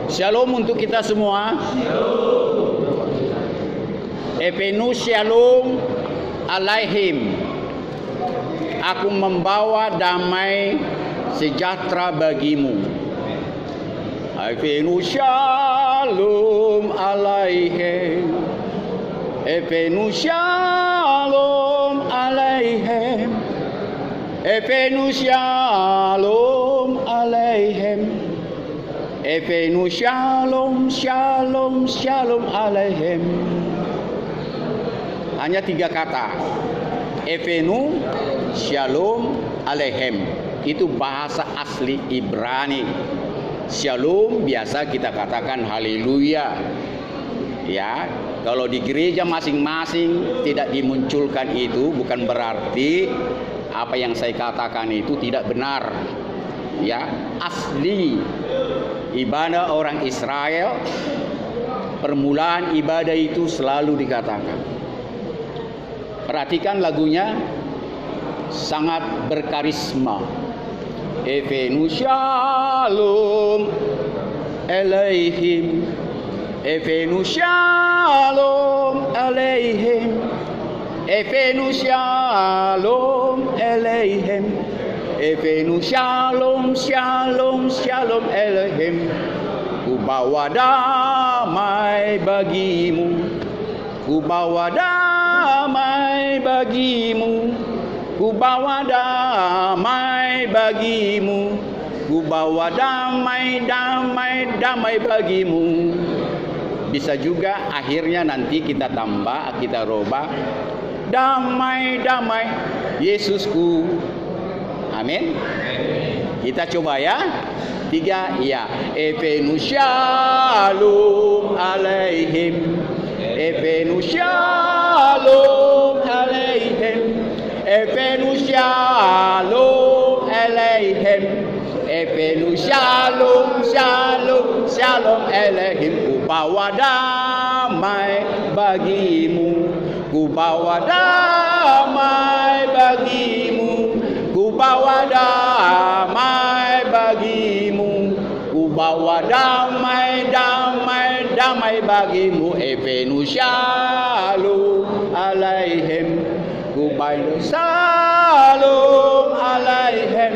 Shalom untuk kita semua. Evenu shalom alaihim. Aku membawa damai sejahtera bagimu. Evenu shalom alaihim. Evenu shalom alaihim. Evenu shalom alaihim. Evenu shalom, shalom, shalom alaihim. Hanya 3 kata. Evenu shalom alaihim. Itu bahasa asli Ibrani. Shalom biasa kita katakan haleluya. Ya, kalau di gereja masing-masing tidak dimunculkan itu, bukan berarti apa yang saya katakan itu tidak benar. Ya, asli ibadah orang Israel, permulaan ibadah itu selalu dikatakan. Perhatikan lagunya, sangat berkarisma. Evenu shalom alaihim. Evenu shalom alaihim. Evenu shalom alaihim. Evenu shalom, shalom, shalom alaihim. Ku bawa damai bagimu. Ku bawa damai bagimu. Ku bawa damai bagimu. Ku bawa damai, damai, damai bagimu. Bisa juga akhirnya nanti kita tambah, kita robah. Damai, damai Yesusku. Amin. Kita coba ya. 3 ya. Evenu shalom alaihim. Evenu shalom alaihim. Evenu shalom alaihim. Evenu shalom, shalom, shalom alaihim. Ku bawa damai bagimu. Ku bawa damai bagimu. Ku bawa damai bagimu. Ku bawa damai, damai, damai bagimu. Evenu shalom alaihim. Ku bawa shalom alaihim.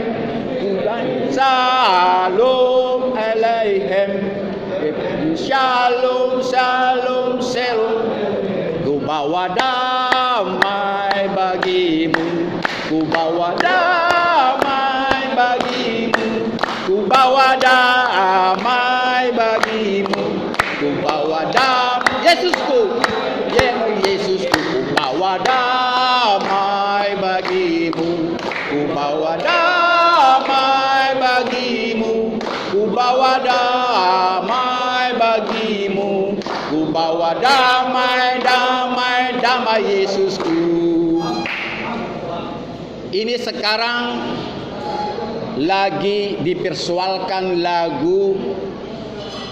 Ku bawa shalom alaihim. Evenu shalom, shalom, shalom. Ku bawa damai bagimu. Ku bawa damai bagimu. Ku bawa damai bagimu. Ku bawa damai Yesusku. Yesusku. Ku bawa damai bagimu. Ku bawa damai bagimu. Ku bawa damai bagimu. Ku bawa damai, damai, damai Yesusku. Ini sekarang lagi dipersoalkan lagu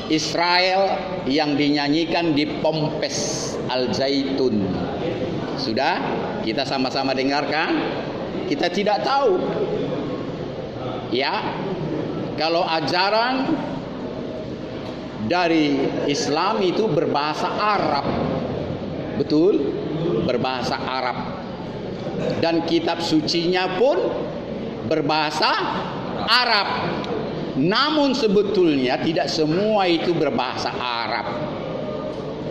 Israel yang dinyanyikan di Pompes Al-Zaitun. Sudah kita sama-sama dengarkan. Kita tidak tahu ya, kalau ajaran dari Islam itu berbahasa Arab. Betul? Berbahasa Arab. Dan kitab sucinya pun berbahasa Arab. Namun sebetulnya tidak semua itu berbahasa Arab.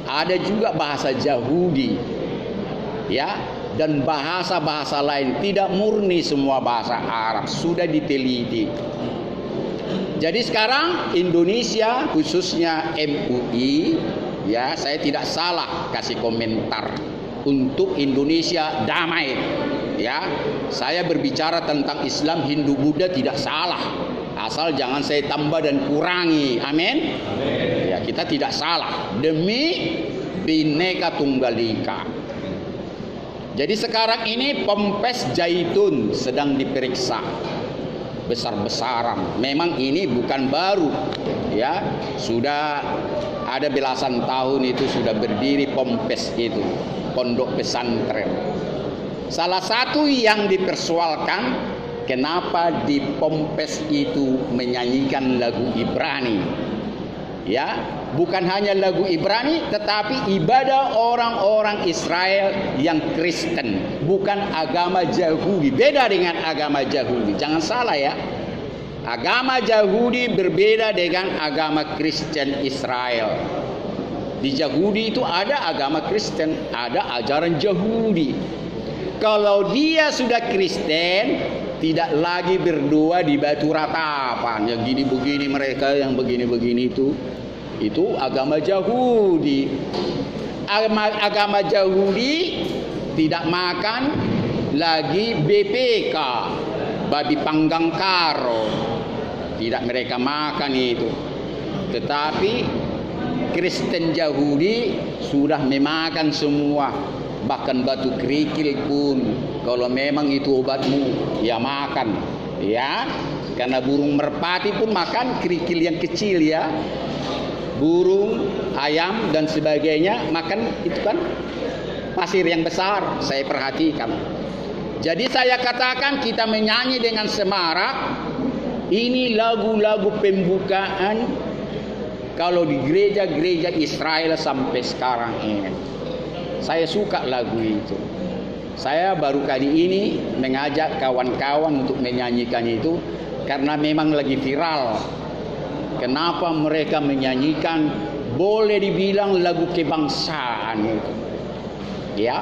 Ada juga bahasa Yahudi. Ya, dan bahasa-bahasa lain, tidak murni semua bahasa Arab, sudah diteliti. Jadi sekarang Indonesia, khususnya MUI, ya, saya tidak salah kasih komentar untuk Indonesia damai. Ya, saya berbicara tentang Islam, Hindu, Buddha tidak salah. Asal jangan saya tambah dan kurangi. Amin. Ya, kita tidak salah demi Bhinneka Tunggal Ika. Jadi sekarang ini Pompes Zaitun sedang diperiksa besar-besaran. Memang ini bukan baru, ya, sudah ada belasan tahun itu sudah berdiri Pompes itu, pondok pesantren. Salah satu yang dipersoalkan, kenapa di Pompes itu menyanyikan lagu Ibrani. Ya, bukan hanya lagu Ibrani, tetapi ibadah orang-orang Israel yang Kristen, bukan agama Yahudi. Beda dengan agama Yahudi. Jangan salah ya. Agama Yahudi berbeda dengan agama Kristen Israel. Di Yahudi itu ada agama Kristen, ada ajaran Yahudi. Kalau dia sudah Kristen, tidak lagi berdoa di batu ratapan. Yang gini begini mereka, yang begini-begini itu agama Yahudi. Agama Yahudi tidak makan lagi BPK, babi panggang karo. Tidak mereka makan itu. Tetapi Kristen Yahudi sudah memakan semua, bahkan batu kerikil pun. Kalau memang itu obatmu, ya makan, ya. Karena burung merpati pun makan kerikil yang kecil, ya. Burung, ayam dan sebagainya makan itu kan pasir yang besar. Saya perhatikan. Jadi saya katakan kita menyanyi dengan semarak. Ini lagu-lagu pembukaan kalau di gereja-gereja Israel sampai sekarang ini. Saya suka lagu itu. Saya baru kali ini mengajak kawan-kawan untuk menyanyikan itu karena memang lagi viral. Kenapa mereka menyanyikan, boleh dibilang lagu kebangsaan itu. Ya,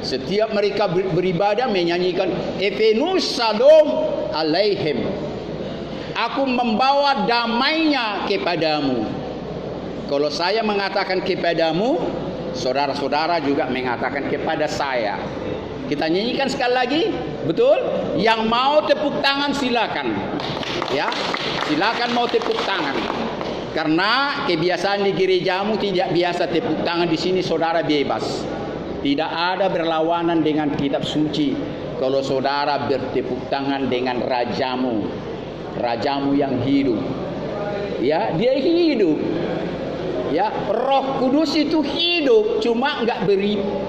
setiap mereka beribadah menyanyikan Evenus Shalom Alaihim. Aku membawa damainya kepadamu. Kalau saya mengatakan kepadamu, saudara-saudara juga mengatakan kepada saya. Kita nyanyikan sekali lagi, betul? Yang mau tepuk tangan silakan. Ya, silakan mau tepuk tangan. Karena kebiasaan di gerejamu tidak biasa tepuk tangan, di sini saudara bebas. Tidak ada berlawanan dengan kitab suci. Kalau saudara bertepuk tangan dengan rajamu, rajamu yang hidup. Ya, dia hidup. Ya, Roh Kudus itu hidup, cuma enggak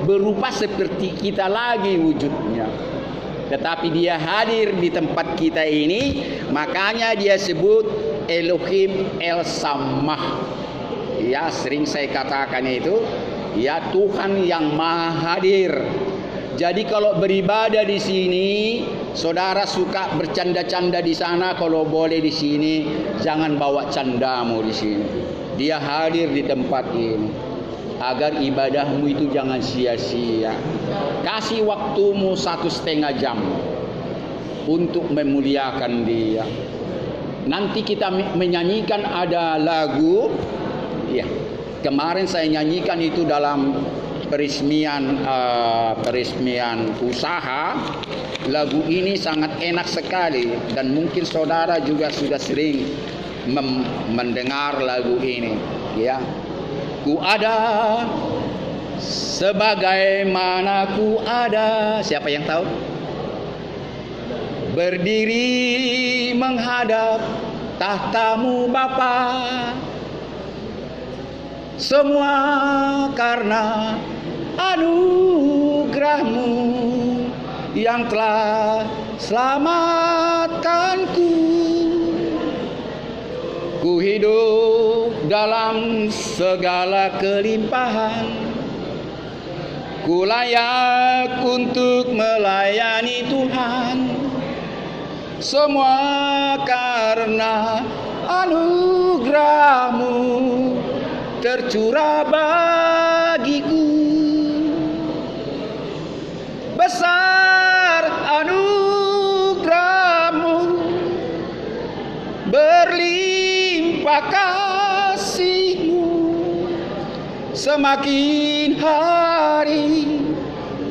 berupa seperti kita lagi wujudnya. Tetapi dia hadir di tempat kita ini, makanya dia sebut Elohim El Shammah. Ya, sering saya katakan itu, ya Tuhan yang Maha Hadir. Jadi kalau beribadah di sini, saudara suka bercanda-canda di sana, kalau boleh di sini jangan bawa candamu di sini. Dia hadir di tempat ini agar ibadahmu itu jangan sia-sia. Kasih waktumu 1,5 jam untuk memuliakan Dia. Nanti kita menyanyikan ada lagu, ya. Kemarin saya nyanyikan itu dalam peresmian usaha. Lagu ini sangat enak sekali dan mungkin saudara juga sudah sering mendengar lagu ini, ya. Ku ada sebagaimana ku ada. Siapa yang tahu? Berdiri menghadap tahtamu Bapa. Semua karena anugerahmu yang telah selamatkanku. Ku hidup dalam segala kelimpahan. Ku layak untuk melayani Tuhan. Semua karena anugerahmu tercurah bagiku. Besar anugerahmu, berlimpah kasihmu. Semakin hari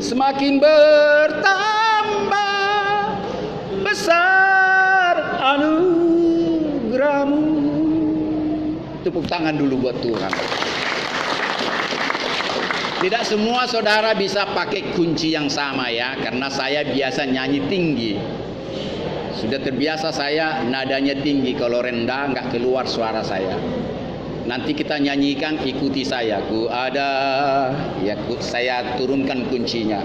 semakin bertambah besar anugerahmu. Tepuk tangan dulu buat Tuhan. Tidak semua saudara bisa pakai kunci yang sama, ya, karena saya biasa nyanyi tinggi. Sudah terbiasa saya nadanya tinggi, kalau rendah nggak keluar suara saya. Nanti kita nyanyikan, ikuti saya. Ku ada, ya, saya turunkan kuncinya.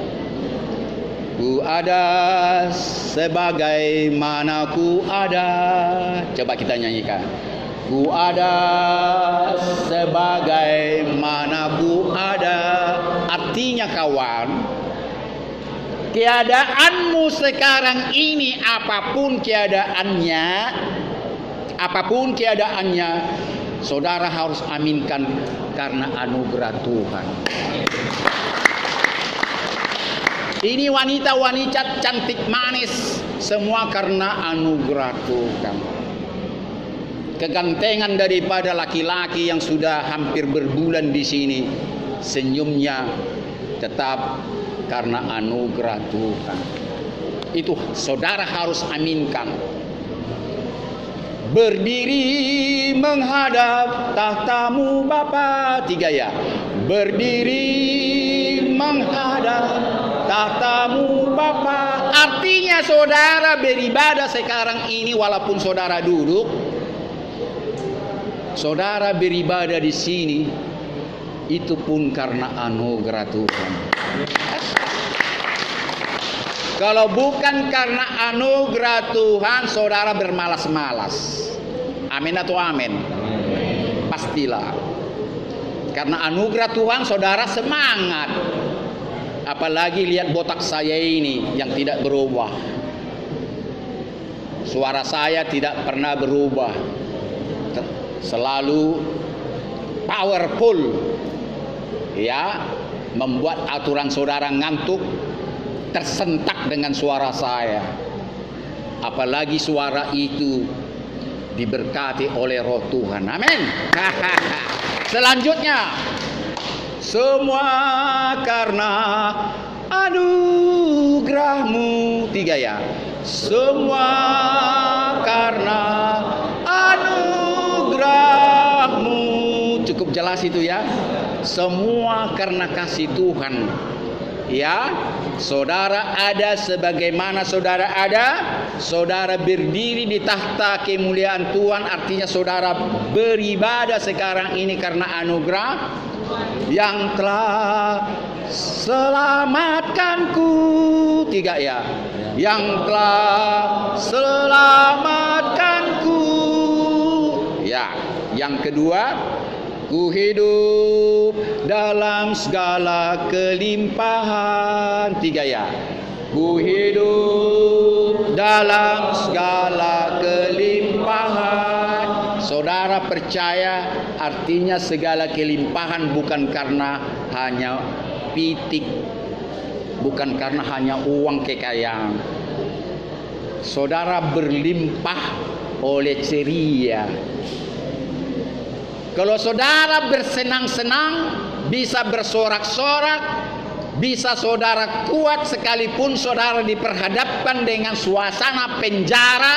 Ku ada sebagaimana ku ada. Coba kita nyanyikan. Ku ada sebagaimana ku ada. Artinya kawan, keadaanmu sekarang ini apapun keadaannya, saudara harus aminkan karena anugerah Tuhan. Ini wanita-wanita cantik manis, semua karena anugerah Tuhan. Kegantengan daripada laki-laki yang sudah hampir berbulan di sini, senyumnya tetap karena anugerah Tuhan. Itu saudara harus aminkan. Berdiri menghadap tahtamu Bapa. 3 ya. Berdiri menghadap tahtamu Bapa. Artinya saudara beribadah sekarang ini walaupun saudara duduk, saudara beribadah di sini, itu pun karena anugerah Tuhan. Kalau bukan karena anugerah Tuhan, saudara bermalas-malas. Amin atau amin? Pastilah. Karena anugerah Tuhan, saudara semangat. Apalagi lihat botak saya ini yang tidak berubah. Suara saya tidak pernah berubah. Selalu powerful. Ya, membuat aturan saudara ngantuk, tersentak dengan suara saya. Apalagi suara itu diberkati oleh Roh Tuhan. Amin. Selanjutnya, semua karena anugerah-Mu. 3 ya. Semua karena anugerah-Mu. Cukup jelas itu ya. Semua karena kasih Tuhan. Ya, saudara ada sebagaimana saudara ada. Saudara berdiri di tahta kemuliaan Tuhan. Artinya saudara beribadah sekarang ini karena anugerah yang telah selamatkanku. 3 ya. Yang telah selamatkanku. Ya, yang kedua, ku hidup dalam segala kelimpahan. 3 ya. Ku hidup dalam segala kelimpahan. Saudara percaya artinya segala kelimpahan bukan karena hanya pitik, bukan karena hanya uang kekayaan. Saudara berlimpah oleh ceria. Kalau saudara bersenang-senang, bisa bersorak-sorak, bisa saudara kuat sekalipun saudara diperhadapkan dengan suasana penjara,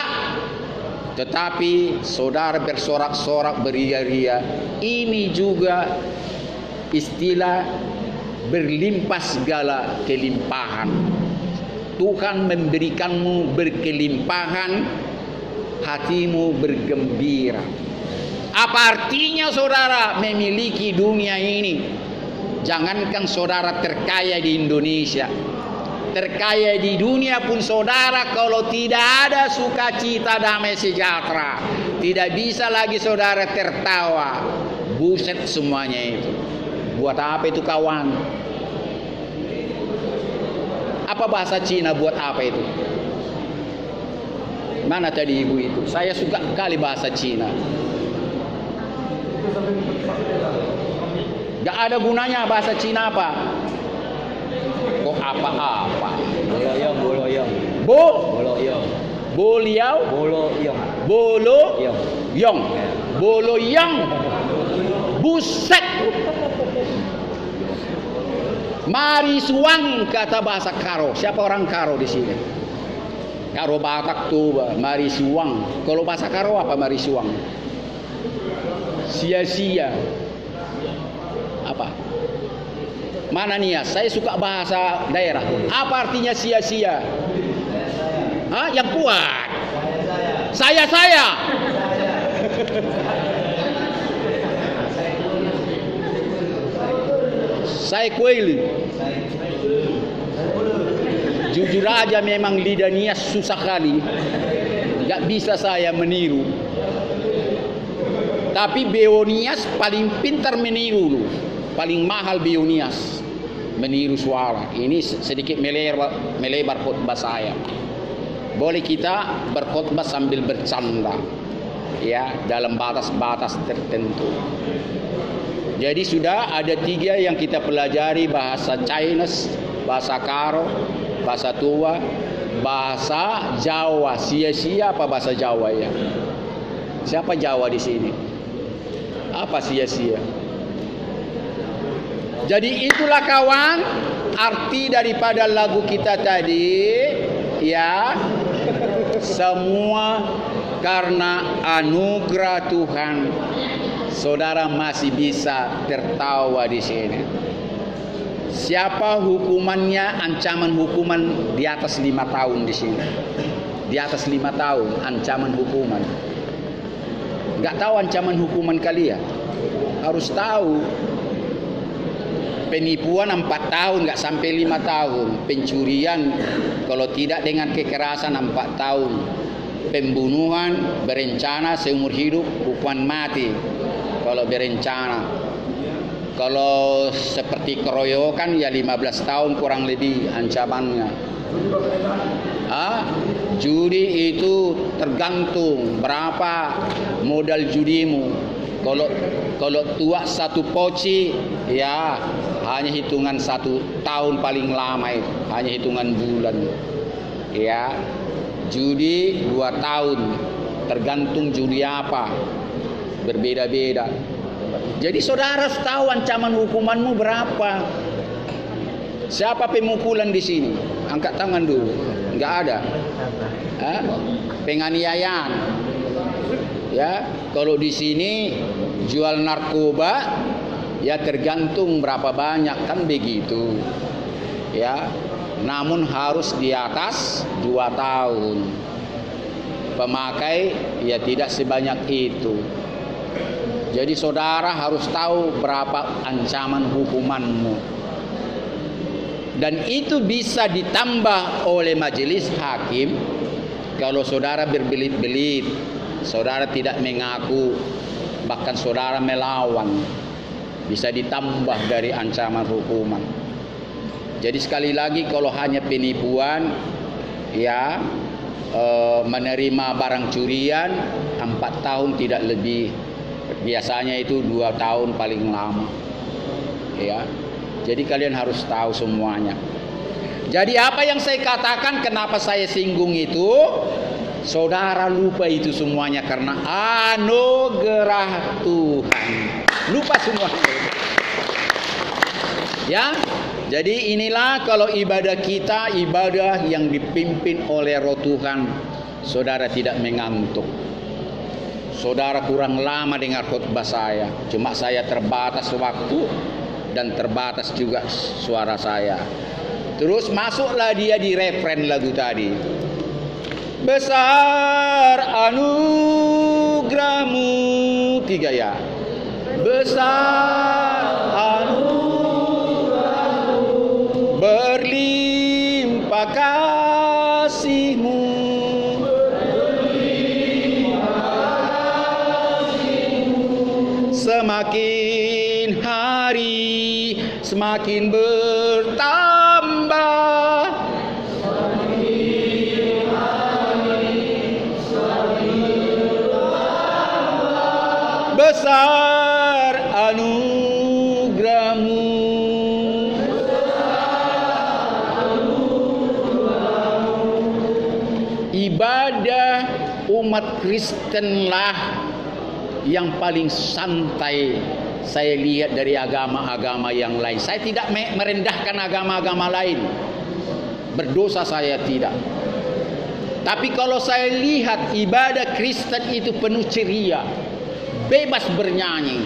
tetapi saudara bersorak-sorak, beria-ria. Ini juga istilah berlimpah segala kelimpahan. Tuhan memberikanmu berkelimpahan, hatimu bergembira. Apa artinya saudara memiliki dunia ini? Jangankan saudara terkaya di Indonesia, terkaya di dunia pun saudara, kalau tidak ada sukacita, damai sejahtera, tidak bisa lagi saudara tertawa. Buset semuanya itu. Buat apa itu kawan? Apa bahasa Cina buat apa itu? Mana tadi ibu itu? Saya suka kali bahasa Cina. Gak ada gunanya bahasa Cina apa? Kok apa-apa? Boloyong, boloyong. Boloyong. Boliau? Boloyong. Boloyong. Boloyong. Buset. Mari suang kata bahasa Karo. Siapa orang Karo di sini? Karo Batak tuh, mari suang. Kalau bahasa Karo apa mari suang? Sia-sia. Apa? Mana nih ya? Saya suka bahasa daerah. Apa artinya sia-sia? Hah? Yang kuat. Saya. Saya kuili. Jujur aja memang lidahnya susah kali. Gak bisa saya meniru. Tapi Beonias paling pintar meniru lu. Paling mahal Beonias meniru suara. Ini sedikit melebar khotbah saya. Boleh kita berkhotbah sambil bercanda, ya, dalam batas-batas tertentu. Jadi sudah ada 3 yang kita pelajari: bahasa Chinese, bahasa Karo, bahasa Tua, bahasa Jawa. Sia-sia apa bahasa Jawa ya? Siapa Jawa di sini? Apa sia-sia? Jadi itulah kawan arti daripada lagu kita tadi, ya. Semua karena anugerah Tuhan, saudara masih bisa tertawa di sini. Siapa hukumannya? Ancaman hukuman di atas 5 tahun di sini. Di atas 5 tahun ancaman hukuman. Enggak tahu ancaman hukuman kalian? Harus tahu. Penipuan 4 tahun, enggak sampai 5 tahun. Pencurian kalau tidak dengan kekerasan 4 tahun. Pembunuhan berencana seumur hidup, hukuman mati kalau berencana. Kalau seperti keroyokan ya 15 tahun kurang lebih ancamannya. Judi itu tergantung berapa modal judimu. Kalau tua 1 poci ya hanya hitungan 1 tahun paling lama itu, hanya hitungan bulan. Ya, judi 2 tahun, tergantung judi apa, berbeda-beda. Jadi saudara tahu ancaman hukumanmu berapa? Siapa pemukulan di sini? Angkat tangan dulu. Enggak ada. Penganiayaan. Ya, kalau di sini jual narkoba ya tergantung berapa banyak, kan begitu. Ya. Namun harus di atas 2 tahun. Pemakai ya tidak sebanyak itu. Jadi saudara harus tahu berapa ancaman hukumanmu. Dan itu bisa ditambah oleh majelis hakim kalau saudara berbelit-belit, saudara tidak mengaku, bahkan saudara melawan, bisa ditambah dari ancaman hukuman. Jadi sekali lagi kalau hanya penipuan, ya menerima barang curian 4 tahun tidak lebih, biasanya itu 2 tahun paling lama. Ya, jadi kalian harus tahu semuanya. Jadi apa yang saya katakan, kenapa saya singgung itu, saudara lupa itu semuanya karena anugerah Tuhan. Lupa semuanya. Ya. Jadi inilah kalau ibadah kita, ibadah yang dipimpin oleh Roh Tuhan, saudara tidak mengantuk. Saudara kurang lama dengar khotbah saya, cuma saya terbatas waktu dan terbatas juga suara saya. Terus masuklah dia di referen lagu tadi. Besar anugerahmu, 3 ya. Besar anugerahmu, berlimpah kasihmu, semakin hari semakin bertambah, besar anugerahmu. Ibadah umat Kristenlah yang paling santai saya lihat dari agama-agama yang lain. Saya tidak merendahkan agama-agama lain. Berdosa saya tidak. Tapi kalau saya lihat ibadah Kristen itu penuh ceria, bebas bernyanyi.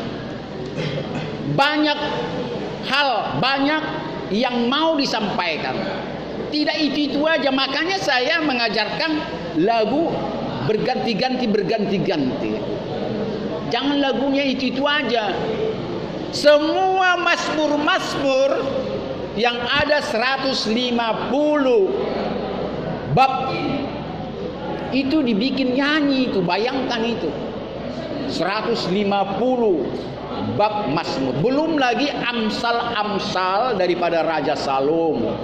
Banyak hal, banyak yang mau disampaikan. Tidak itu aja, makanya saya mengajarkan lagu berganti-ganti. Jangan lagunya itu aja. Semua mazmur-mazmur yang ada 150 bab itu dibikin nyanyi itu, bayangkan itu. 150 bab Mazmur. Belum lagi amsal-amsal daripada Raja Salomo.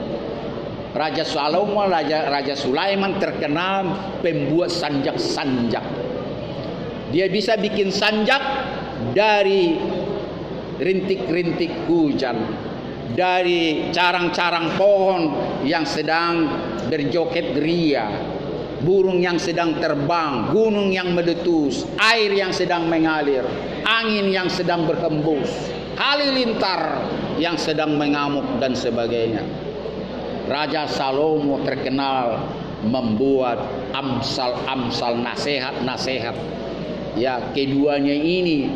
Raja Salomo, Raja Sulaiman terkenal pembuat sanjak-sanjak. Dia bisa bikin sanjak dari rintik-rintik hujan, dari carang-carang pohon yang sedang berjoget ria, burung yang sedang terbang, gunung yang meletus, air yang sedang mengalir, angin yang sedang berhembus, halilintar yang sedang mengamuk dan sebagainya. Raja Salomo terkenal membuat amsal-amsal, nasihat-nasihat. Ya, keduanya ini,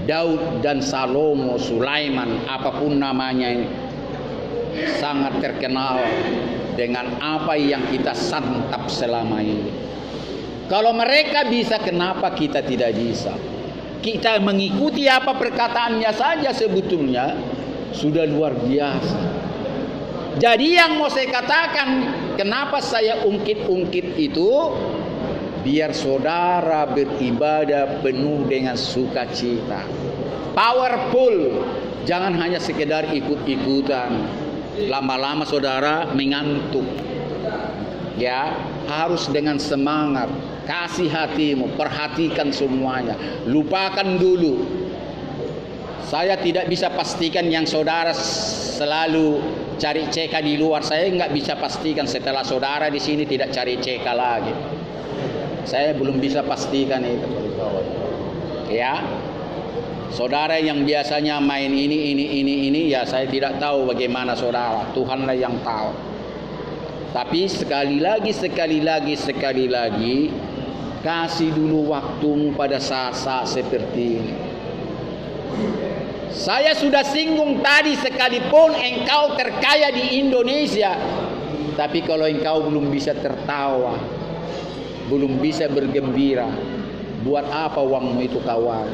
Daud dan Salomo, Sulaiman, apapun namanya ini, sangat terkenal dengan apa yang kita santap selama ini. Kalau mereka bisa, kenapa kita tidak bisa? Kita mengikuti apa perkataannya saja sebetulnya sudah luar biasa. Jadi yang mau saya katakan, kenapa saya ungkit-ungkit itu, biar saudara beribadah penuh dengan sukacita, powerful, jangan hanya sekedar ikut-ikutan. Lama-lama saudara mengantuk. Ya, harus dengan semangat, kasih hatimu, perhatikan semuanya, lupakan dulu. Saya tidak bisa pastikan yang saudara selalu cari CK di luar. Saya nggak bisa pastikan setelah saudara di sini tidak cari CK lagi. Saya belum bisa pastikan itu. Ya, saudara yang biasanya main ini, ya saya tidak tahu bagaimana saudara. Tuhanlah yang tahu. Tapi sekali lagi, kasih dulu waktumu pada saat-saat seperti ini. Saya sudah singgung tadi, sekalipun engkau terkaya di Indonesia, tapi kalau engkau belum bisa tertawa, belum bisa bergembira, buat apa uangmu itu kawan?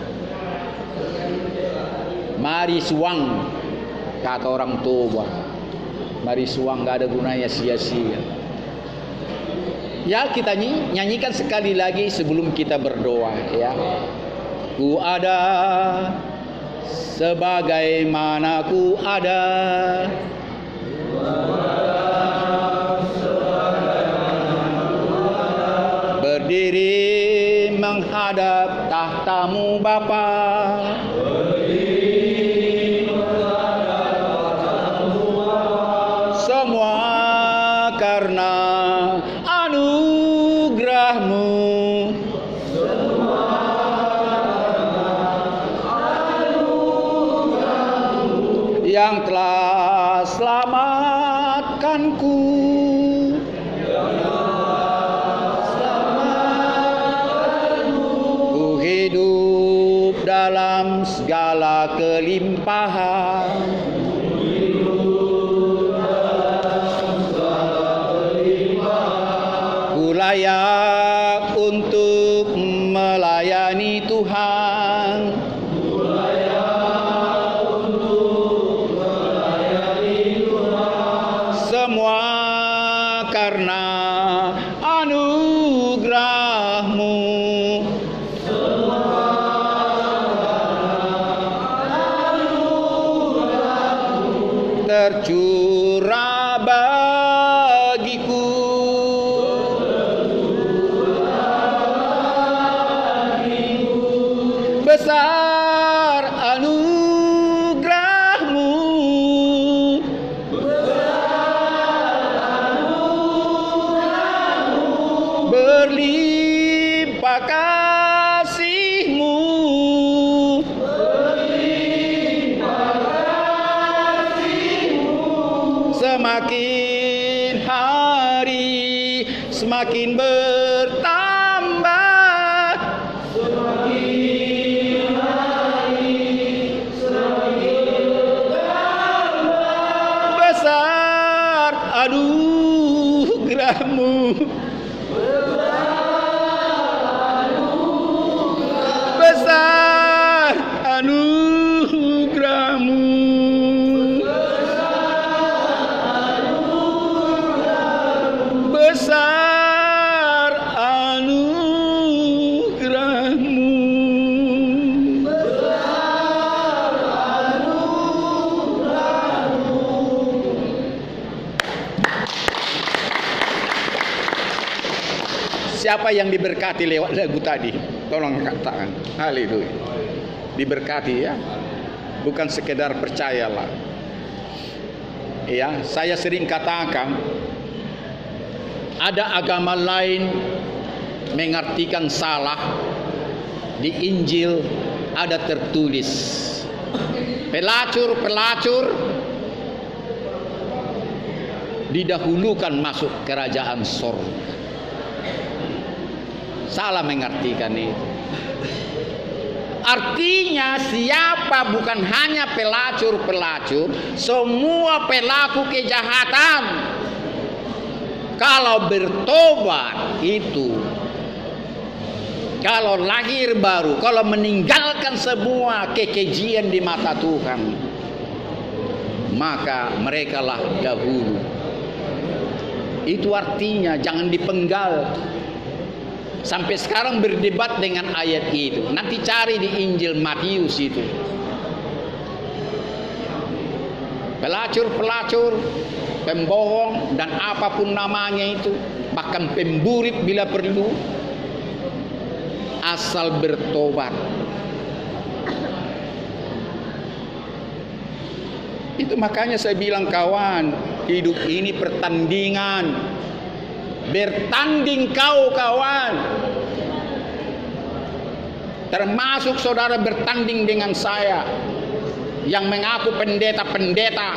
Mari suang, kata orang tua. Mari suang, gak ada gunanya sia-sia. Ya, kita nyanyikan sekali lagi sebelum kita berdoa, ya. Ku ada sebagaimana ku ada, berdiri menghadap tahtamu Bapa, semua karena anugerahmu. Yang telah selamatkanku, ku hidup dalam segala kelimpahan, ku layak untuk melayani Tuhan. Semua karena anugerahmu. Tercurah bagiku. Besar anugerahmu. Berlimpah kasih-Mu. Semakin hari semakin bertambah, besar anugerah-Mu. Besar anugerah-Mu. Besar Siapa yang diberkati lewat lagu tadi? Tolong katakan. Haleluya. Diberkati ya. Bukan sekedar percayalah. Ya, saya sering katakan ada agama lain mengartikan salah. Di Injil ada tertulis pelacur-pelacur didahulukan masuk kerajaan surga. Salah mengartikan itu. Artinya siapa bukan hanya pelacur-pelacur, semua pelaku kejahatan kalau bertobat itu, kalau lahir baru, kalau meninggalkan semua kekejian di mata Tuhan, maka merekalah dahulu. Itu artinya jangan dipenggal. Sampai sekarang berdebat dengan ayat itu. Nanti cari di Injil Matius itu. Pelacur-pelacur, pembohong, dan apapun namanya itu, bahkan pemburit bila perlu, asal bertobat. Itu makanya saya bilang, kawan, hidup ini pertandingan. Bertanding kau, kawan. Termasuk saudara bertanding dengan saya yang mengaku pendeta-pendeta.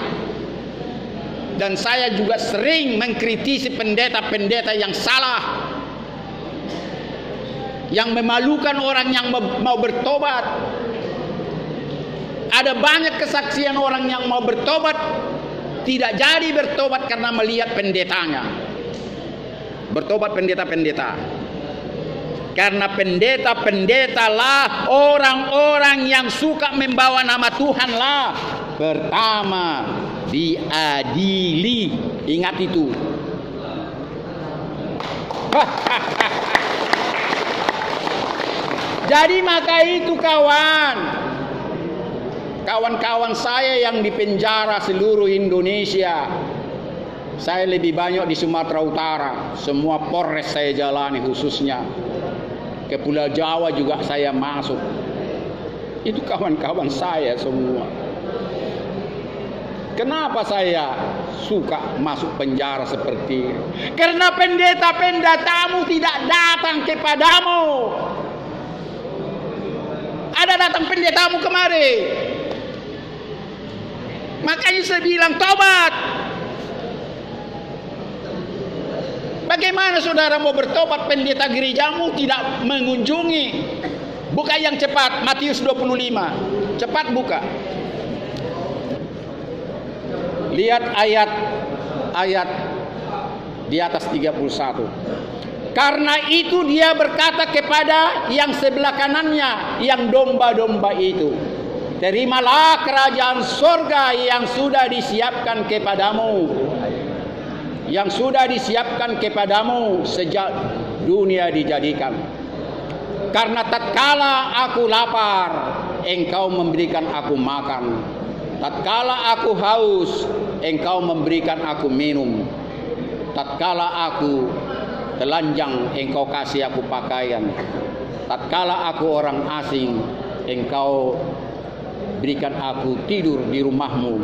Dan saya juga sering mengkritisi pendeta-pendeta yang salah, yang memalukan orang yang mau bertobat. Ada banyak kesaksian orang yang mau bertobat tidak jadi bertobat karena melihat pendetanya. Bertobat pendeta-pendeta. Karena pendeta-pendeta lah orang-orang yang suka membawa nama Tuhan lah. Pertama, diadili. Ingat itu. Jadi maka itu, kawan. Kawan-kawan saya yang di penjara seluruh Indonesia. Saya lebih banyak di Sumatera Utara. Semua Polres saya jalani, khususnya ke Pulau Jawa juga saya masuk. Itu kawan-kawan saya semua. Kenapa saya suka masuk penjara seperti ini? Karena pendeta-pendetamu tidak datang kepadamu. Ada datang pendetamu kemari. Makanya saya bilang tobat. Bagaimana saudara mau bertobat, pendeta gerejamu tidak mengunjungi? Buka yang cepat, Matius 25. Cepat buka. Lihat ayat di atas 31. Karena itu dia berkata kepada yang sebelah kanannya, yang domba-domba itu, terimalah kerajaan surga yang sudah disiapkan kepadamu. Yang sudah disiapkan kepadamu sejak dunia dijadikan. Karena tatkala aku lapar, engkau memberikan aku makan. Tatkala aku haus, engkau memberikan aku minum. Tatkala aku telanjang, engkau kasih aku pakaian. Tatkala aku orang asing, engkau berikan aku tidur di rumahmu.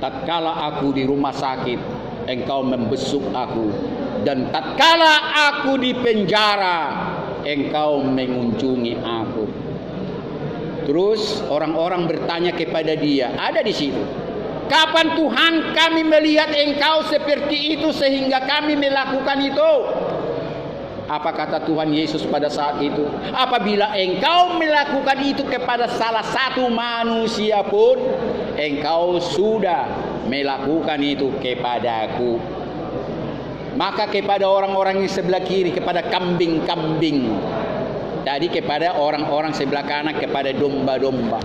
Tatkala aku di rumah sakit, engkau membesuk aku. Dan tatkala aku di penjara, engkau mengunjungi aku. Terus orang-orang bertanya kepada dia, ada di situ, kapan Tuhan kami melihat engkau seperti itu sehingga kami melakukan itu? Apa kata Tuhan Yesus pada saat itu? Apabila engkau melakukan itu kepada salah satu manusia pun, engkau sudah melakukan itu kepadaku. Maka kepada orang-orang yang sebelah kiri, kepada kambing-kambing. Tadi kepada orang-orang sebelah kanan, kepada domba-domba.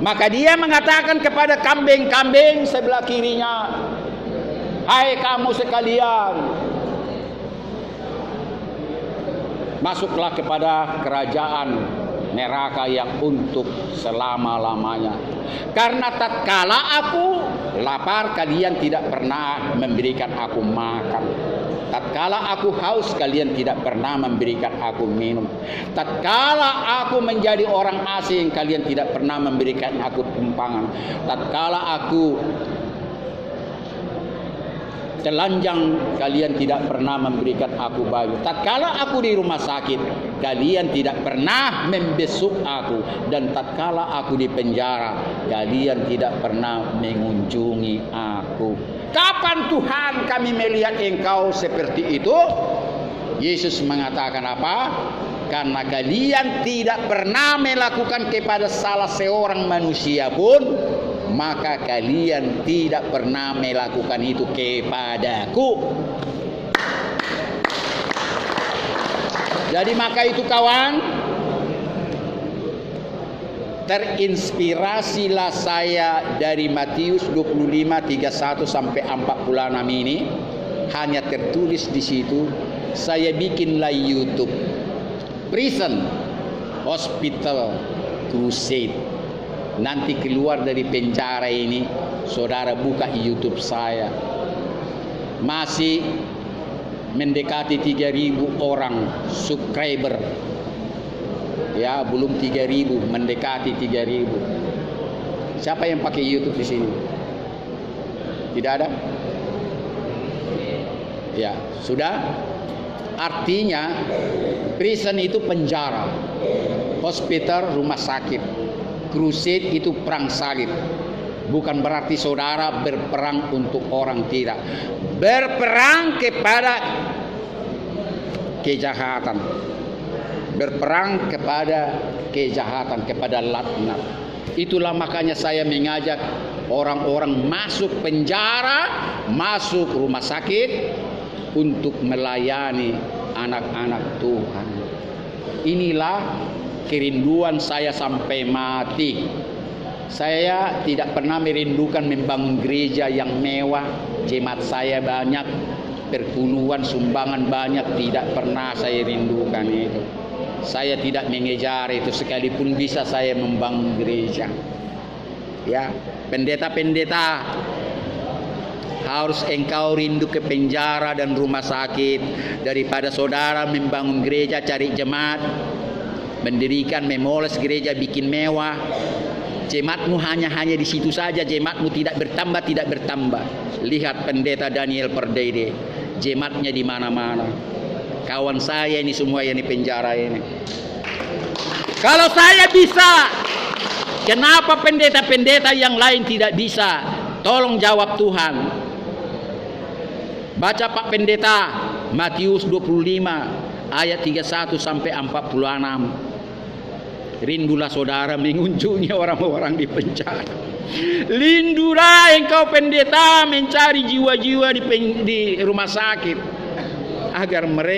Maka dia mengatakan kepada kambing-kambing sebelah kirinya, hai kamu sekalian, masuklah kepada kerajaan neraka yang untuk selama-lamanya. Karena tatkala aku lapar, kalian tidak pernah memberikan aku makan. Tatkala aku haus, kalian tidak pernah memberikan aku minum. Tatkala aku menjadi orang asing, kalian tidak pernah memberikan aku tumpangan. Tatkala aku telanjang, kalian tidak pernah memberikan aku baju. Tatkala aku di rumah sakit, kalian tidak pernah membesuk aku. Dan tatkala aku di penjara, kalian tidak pernah mengunjungi aku. Kapan Tuhan kami melihat engkau seperti itu? Yesus mengatakan apa? Karena kalian tidak pernah melakukan kepada salah seorang manusia pun, maka kalian tidak pernah melakukan itu kepadaku. Jadi maka itu kawan, terinspirasilah saya dari Matius 25:31 sampai 46 ini. Hanya tertulis di situ. Saya bikinlah YouTube Prison Hospital Crusade. Nanti keluar dari penjara ini, saudara buka YouTube saya. Masih mendekati 3.000 orang subscriber. Ya, belum 3.000, mendekati 3.000. Siapa yang pakai YouTube di sini? Tidak ada? Ya, sudah. Artinya prison itu penjara, hospital rumah sakit, crusade itu perang salib. Bukan berarti saudara berperang untuk orang, tidak. Berperang kepada kejahatan. Berperang kepada kejahatan, kepada laknat. Itulah makanya saya mengajak orang-orang masuk penjara, masuk rumah sakit untuk melayani anak-anak Tuhan. Inilah kerinduan saya sampai mati. Saya tidak pernah merindukan membangun gereja yang mewah, jemaat saya banyak, perpuluhan sumbangan banyak, tidak pernah saya rindukan itu. Saya tidak mengejar itu, sekalipun bisa saya membangun gereja. Ya, pendeta-pendeta, harus engkau rindu ke penjara dan rumah sakit daripada saudara membangun gereja, cari jemaat, mendirikan, memoles gereja, bikin mewah. Jemaatmu hanya di situ saja, jemaatmu tidak bertambah. Lihat pendeta Daniel Perdede, jemaatnya di mana-mana. Kawan saya ini semua yang di penjara ini. Kalau saya bisa, kenapa pendeta-pendeta yang lain tidak bisa? Tolong jawab Tuhan. Baca Pak Pendeta Matius 25 ayat 31 sampai 46. Rindulah saudara mengunjungi orang-orang di penjara. Rindulah engkau pendeta mencari jiwa-jiwa di rumah sakit, agar mereka